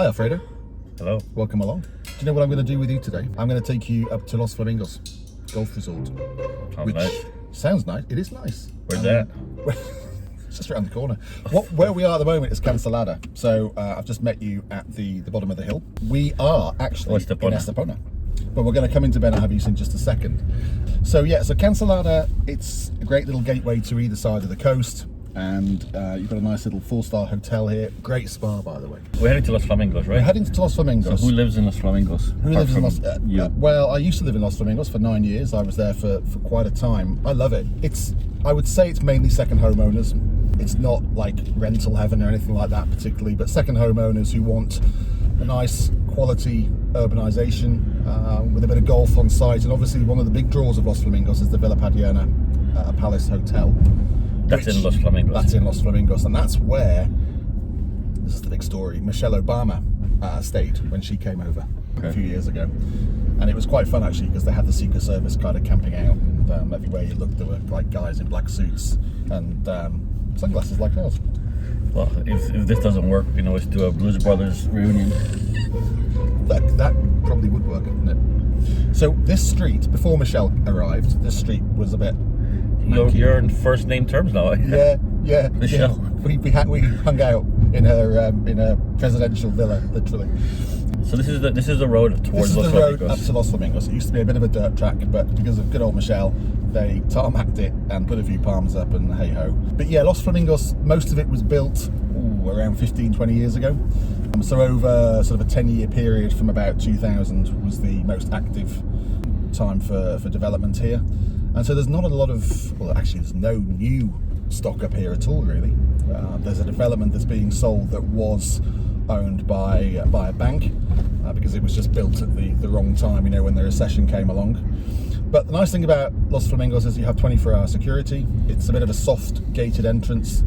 Hi Alfredo. Hello. Welcome along. Do you know what I'm going to do with you today? I'm going to take you up to Los Flamingos Golf Resort. Sounds nice. Sounds nice. It is nice. Where's that? It's just around the corner. Where we are at the moment is Cancelada. So I've just met you at the bottom of the hill. We are actually in Estepona. But we're going to come into Benahavis in just a second. So Cancelada, it's a great little gateway to either side of the coast. And you've got a nice little 4-star hotel here. Great spa, by the way. We're heading to Los Flamingos, right? We're heading to Los Flamingos. So who lives in Los Flamingos? Who lives in Los Well, I used to live in Los Flamingos for 9 years. I was there for quite a time. I love it. I would say it's mainly second homeowners. It's not like rental heaven or anything like that particularly, but second homeowners who want a nice quality urbanization with a bit of golf on site. And obviously one of the big draws of Los Flamingos is the Villa Padierna Palace Hotel. That's in Los Flamingos. That's in Los Flamingos, and that's where, this is the big story, Michelle Obama stayed when she came over a few years ago. And it was quite fun actually, because they had the Secret Service kind of camping out, and everywhere you looked there were like guys in black suits and sunglasses like ours. Well, if this doesn't work, we can always do a Blues Brothers reunion. That probably would work, wouldn't it? So this street, before Michelle arrived, this street was a bit... You're in first name terms now. Yeah. Michelle. We hung out in her presidential villa, literally. So this is the road towards Los Flamingos. This is the road up to Los Flamingos. It used to be a bit of a dirt track, but because of good old Michelle, they tarmacked it and put a few palms up, and hey ho. But yeah, Los Flamingos, most of it was built around 15-20 years ago. So over sort of a 10-year period from about 2000 was the most active time for development here. And so there's not a lot of, well actually there's no new stock up here at all really. There's a development that's being sold that was owned by a bank because it was just built at the wrong time, you know, when the recession came along. But the nice thing about Los Flamingos is you have 24-hour security. It's a bit of a soft gated entrance,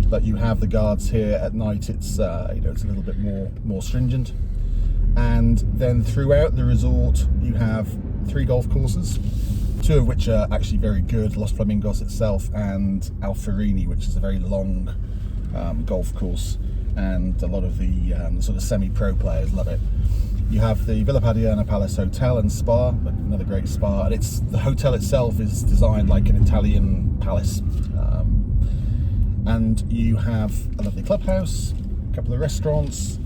but you have the guards here at night. It's it's a little bit more stringent. And then throughout the resort you have 3 golf courses, 2 of which are actually very good, Los Flamingos itself and Alferini, which is a very long golf course, and a lot of the sort of semi-pro players love it. You have the Villa Padierna Palace Hotel and Spa, another great spa, and the hotel itself is designed like an Italian palace. And you have a lovely clubhouse, a couple of restaurants,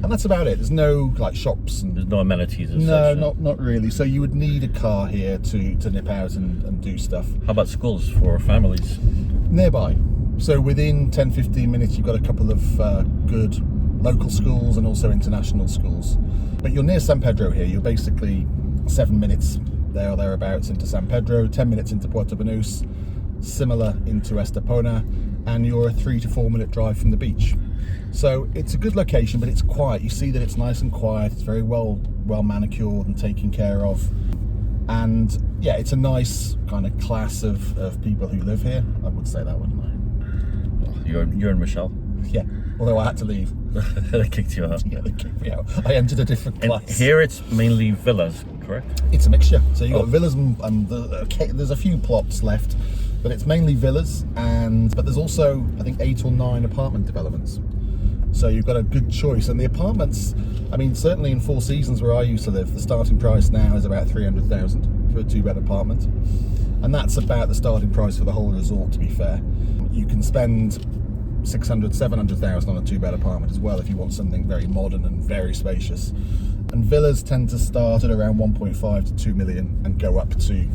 and that's about it. There's no like shops and there's no amenities as no, such. not really. So you would need a car here to nip out and do stuff. How about schools for families? Nearby. So within 10-15 minutes you've got a couple of good local schools and also international schools. But you're near San Pedro here. You're basically 7 minutes there or thereabouts into San Pedro, 10 minutes into Puerto Banus, similar into Estepona, and you're a 3 to 4 minute drive from the beach. So it's a good location, but it's quiet. You see that it's nice and quiet. It's very well manicured and taken care of. And yeah, it's a nice kind of class of people who live here. I would say that, wouldn't I? Well, you're in Michelle. Yeah, although I had to leave. They kicked you out. Yeah, they kicked me out. I entered a different class. And here it's mainly villas, correct? It's a mixture. So you've got villas and there's a few plots left, but it's mainly villas, but there's also I think 8 or 9 apartment developments. So you've got a good choice, and the apartments, I mean certainly in Four Seasons where I used to live, the starting price now is about 300,000 for a 2-bed apartment, and that's about the starting price for the whole resort, to be fair. You can spend 600,000, 700,000 on a 2-bed apartment as well if you want something very modern and very spacious. And villas tend to start at around 1.5 to 2 million and go up to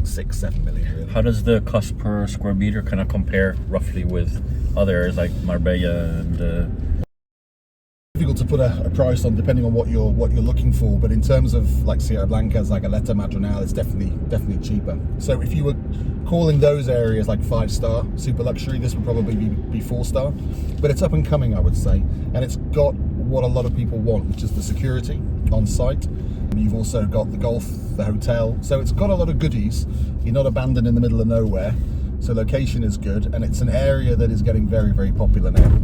6-7 million really. How does the cost per square meter kind of compare roughly with other areas like Marbella and difficult to put a price on depending on what you're looking for, but in terms of like Sierra Blanca, Zagaleta, Madronal, it's definitely cheaper. So if you were calling those areas like 5-star super luxury, this would probably be 4-star, but it's up and coming, I would say, and it's got what a lot of people want, which is the security on site. You've also got the golf, the hotel, so it's got a lot of goodies. You're not abandoned in the middle of nowhere, so location is good, and it's an area that is getting very, very popular now.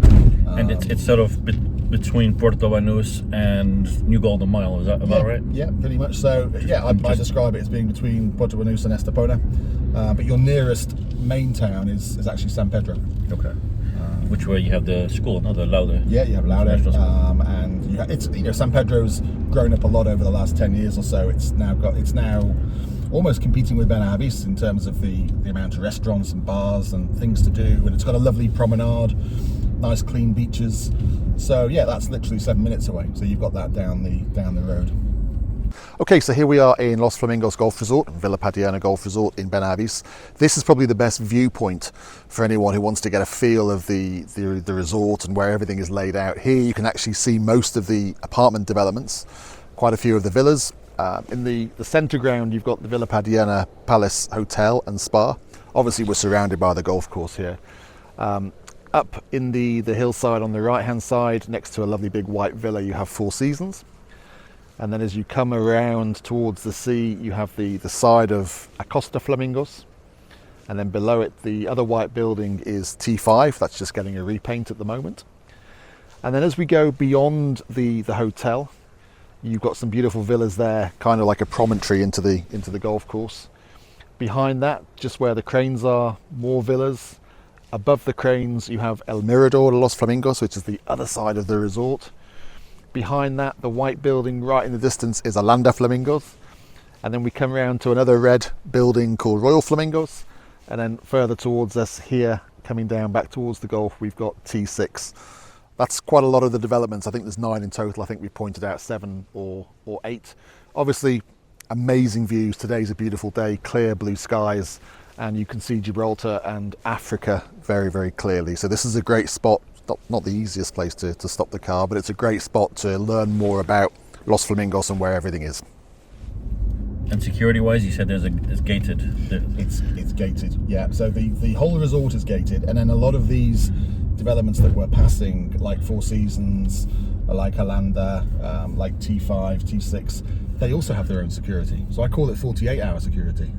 And it's sort of between Puerto Banus and New Golden Mile, is that about right? Yeah, pretty much. So yeah, I describe it as being between Puerto Banus and Estepona, but your nearest main town is actually San Pedro. Okay. Which way you have the school, no? The Laude. Yeah, you have Laude, and and it's San Pedro's grown up a lot over the last 10 years or so. It's now almost competing with Benahavis in terms of the amount of restaurants and bars and things to do, and it's got a lovely promenade, nice clean beaches. So yeah, that's literally 7 minutes away. So you've got that down the road. Okay, so here we are in Los Flamingos Golf Resort, Villa Padierna Golf Resort in Benahavis. This is probably the best viewpoint for anyone who wants to get a feel of the resort and where everything is laid out. Here you can actually see most of the apartment developments, quite a few of the villas. In the centre ground, you've got the Villa Padierna Palace Hotel and Spa. Obviously, we're surrounded by the golf course here. Up in the hillside on the right-hand side, next to a lovely big white villa, you have Four Seasons. And then as you come around towards the sea, you have the side of Costa Flamingos. And then below it, the other white building is T5. That's just getting a repaint at the moment. And then as we go beyond the hotel, you've got some beautiful villas there, kind of like a promontory into the golf course. Behind that, just where the cranes are, more villas. Above the cranes, you have El Mirador de Los Flamingos, which is the other side of the resort. Behind that, the white building right in the distance is Alanda Flamingos. And then we come around to another red building called Royal Flamingos. And then further towards us here, coming down back towards the Gulf, we've got T6. That's quite a lot of the developments. I think there's 9 in total. I think we pointed out 7 or 8. Obviously, amazing views. Today's a beautiful day, clear blue skies, and you can see Gibraltar and Africa very, very clearly. So this is a great spot. Not the easiest place to stop the car, but it's a great spot to learn more about Los Flamingos and where everything is. And security-wise, you said it's gated. It's gated, yeah. So the whole resort is gated, and then a lot of these developments that we're passing, like Four Seasons, like Alanda, like T5, T6, they also have their own security. So I call it 48-hour security.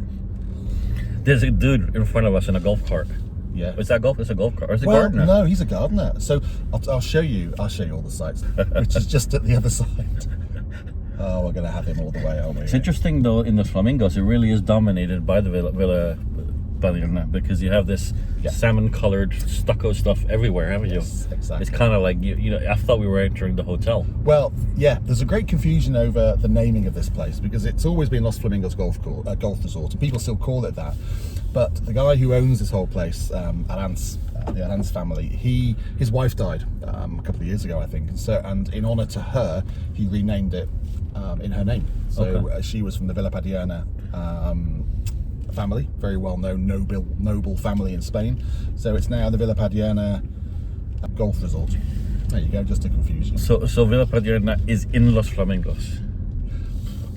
There's a dude in front of us in a golf cart. Yeah. Is that golf? It's a golf cart. Or is it Well, gardener? no, he's a gardener. So I'll show you all the sites, which is just at the other side. Oh, we're going to have him all the way, aren't we? It's interesting though, in the Flamingos, it really is dominated by the Villa Padierna, because you have this salmon-colored stucco stuff everywhere, haven't you? Yes, exactly. It's kind of like, I thought we were entering the hotel. Well, yeah, there's a great confusion over the naming of this place, because it's always been Los Flamingos Golf Resort, and people still call it that. But the guy who owns this whole place, the Arans family, his wife died a couple of years ago, I think, and in honour to her, he renamed it in her name. So she was from the Villa Padierna family, very well-known noble family in Spain. So it's now the Villa Padierna Golf Resort. There you go, just to confuse you. So Villa Padierna is in Los Flamingos,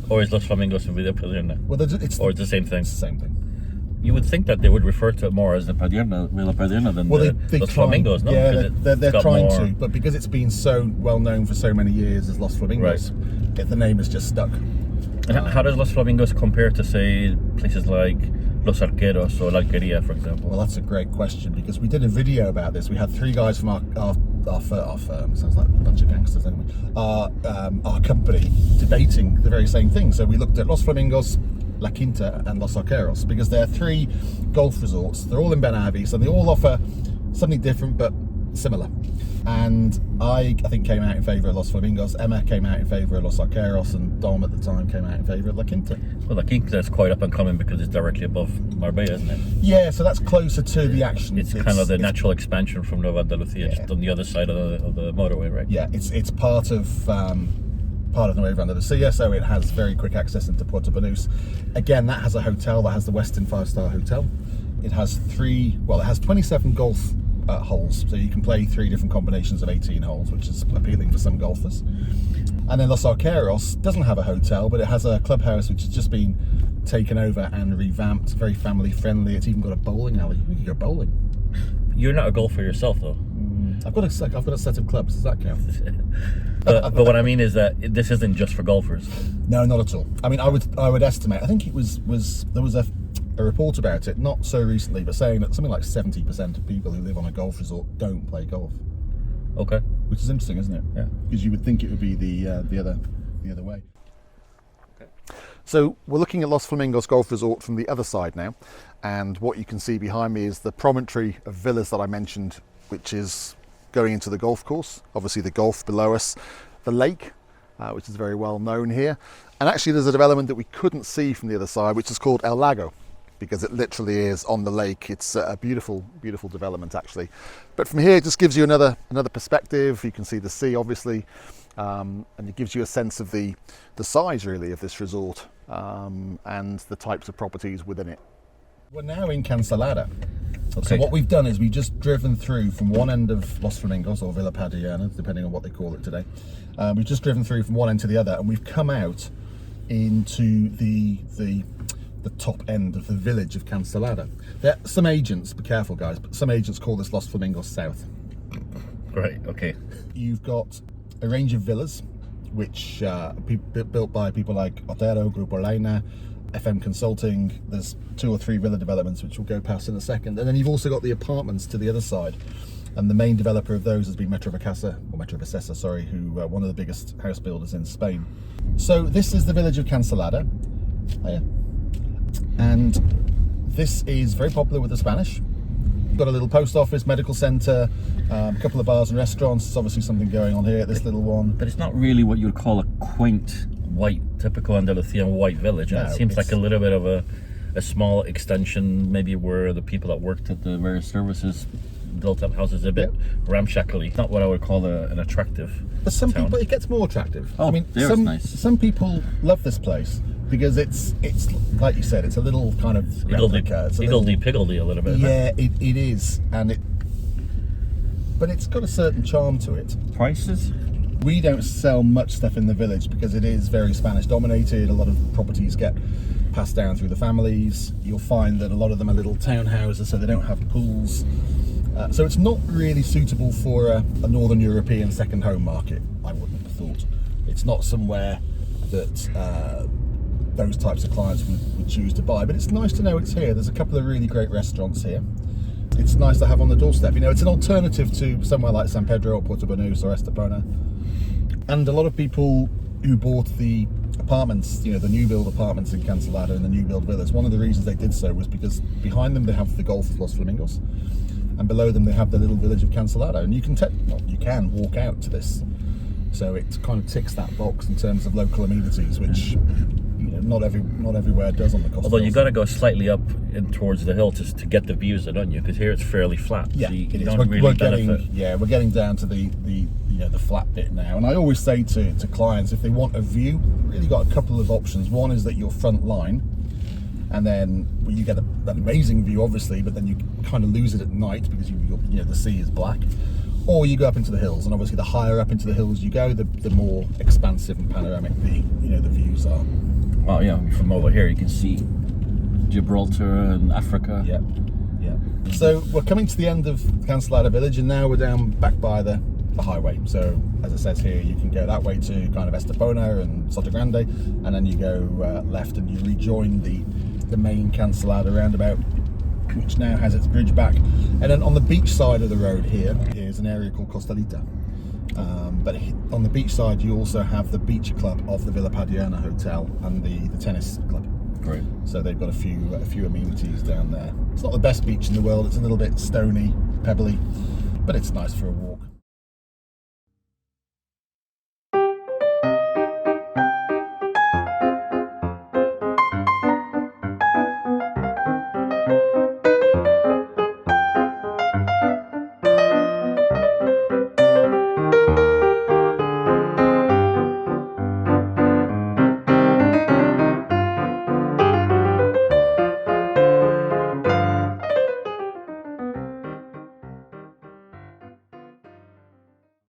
or is Los Flamingos in Villa Padierna? Well, it's the same thing. It's the same thing. You would think that they would refer to it more as the Villa Padierna than they Los Flamingos, no? Yeah, they're trying more... to, but because it's been so well known for so many years as Los Flamingos, the name is just stuck. And how does Los Flamingos compare to, say, places like Los Arqueros or La Alquería, for example? Well, that's a great question, because we did a video about this. We had 3 guys from our firm, sounds like a bunch of gangsters anyway, our company, debating the very same thing. So we looked at Los Flamingos, La Quinta and Los Arqueros, because they're 3 golf resorts. They're all in Benahavis, and they all offer something different but similar. And I think came out in favour of Los Flamingos. Emma came out in favour of Los Arqueros, and Dom at the time came out in favour of La Quinta. Well, La Quinta is quite up and coming because it's directly above Marbella, isn't it? Yeah, so that's closer to the action. It's kind of the natural expansion from Nueva Andalucía, just on the other side of the motorway, right? Yeah, it's part of Nueva Andalucía, so it has very quick access into Puerto Banus. Again, that has a hotel that has the Westin 5-star hotel. It has 27 golf holes, so you can play 3 different combinations of 18 holes, which is appealing for some golfers. And then Los Arqueros doesn't have a hotel, but it has a clubhouse which has just been taken over and revamped, very family friendly. It's even got a bowling alley. We can go bowling. You're not a golfer yourself, though. I've got a set of clubs. Does that count? but what I mean is that this isn't just for golfers. No, not at all. I mean, I would estimate. I think it was there was a report about it not so recently, but saying that something like 70% of people who live on a golf resort don't play golf. Okay. Which is interesting, isn't it? Yeah. Because you would think it would be the other way. Okay. So we're looking at Los Flamingos Golf Resort from the other side now, and what you can see behind me is the promontory of villas that I mentioned, which is going into the golf course. Obviously the Gulf below us, the lake, which is very well known here. And actually there's a development that we couldn't see from the other side, which is called El Lago, because it literally is on the lake. It's a beautiful, beautiful development actually. But from here it just gives you another perspective. You can see the sea obviously, and it gives you a sense of the size really of this resort, and the types of properties within it. We're now in Cancelada. Okay. So what we've done is we've just driven through from one end of Los Flamingos, or Villa Padierna, depending on what they call it today. We've just driven through from one end to the other, and we've come out into the top end of the village of Cancelada. There are some agents, be careful guys, but some agents call this Los Flamingos South. Right, okay. You've got a range of villas, which are built by people like Otero, Grupo Reina, FM Consulting. There's 2 or 3 villa developments, which we'll go past in a second. And then you've also got the apartments to the other side. And the main developer of those has been Metrovacesa, sorry, who one of the biggest house builders in Spain. So this is the village of Cancelada. Oh, yeah. And this is very popular with the Spanish. Got a little post office, medical centre, a couple of bars and restaurants. There's obviously something going on here at this little one. But it's not really what you would call a quaint, white, typical Andalusian white village. And No, it seems like a little bit of a small extension, maybe where the people that worked at the various services built up houses a bit ramshackly. It's not what I would call an attractive But some town. people, it gets more attractive. Oh, I mean, there's nice. Some people love this place because it's like you said, it's a little kind of replica. It's a little- Higgledy-piggledy a little bit. Yeah, it is, but it's got a certain charm to it. Prices? We don't sell much stuff in the village because it is very Spanish dominated. A lot of properties get passed down through the families. You'll find that a lot of them are little townhouses, so they don't have pools. So it's not really suitable for a Northern European second home market, I wouldn't have thought. It's not somewhere that those types of clients would choose to buy, but it's nice to know it's here. There's a couple of really great restaurants here. It's nice to have on the doorstep. You know, it's an alternative to somewhere like San Pedro or Puerto Banus or Estepona. And a lot of people who bought the apartments, you know, the new build apartments in Cancelada and the new build villas, one of the reasons they did so was because behind them they have the Gulf of Los Flamingos, and below them they have the little village of Cancelada, and you can walk out to this. So it kind of ticks that box in terms of local amenities, which not everywhere does on the Costa. Although del you Sol. got to go slightly up in towards the hill to get the views, don't you? Because here it's fairly flat. Yeah, so you it is. don't We're really getting, benefit. we're getting down to the flat bit now, and I always say to clients, if they want a view, you've really got a couple of options. One is that your front line, and then you get that amazing view, obviously, but then you kind of lose it at night because the sea is black. Or you go up into the hills, and obviously the higher up into the hills you go, the more expansive and panoramic the views are. Well, yeah, from over here you can see Gibraltar and Africa. Yeah. So we're coming to the end of Cancelada village, and now we're down back by the highway. So as it says here, you can go that way to kind of Estepona and Soto Grande, and then you go left and you rejoin the main Cancelada roundabout, which now has its bridge back. And then on the beach side of the road here is an area called Costalita. But on the beach side you also have the beach club of the Villa Padierna Hotel and the tennis club. Great. So they've got a few amenities down there. It's not the best beach in the world, it's a little bit stony, pebbly, but it's nice for a walk.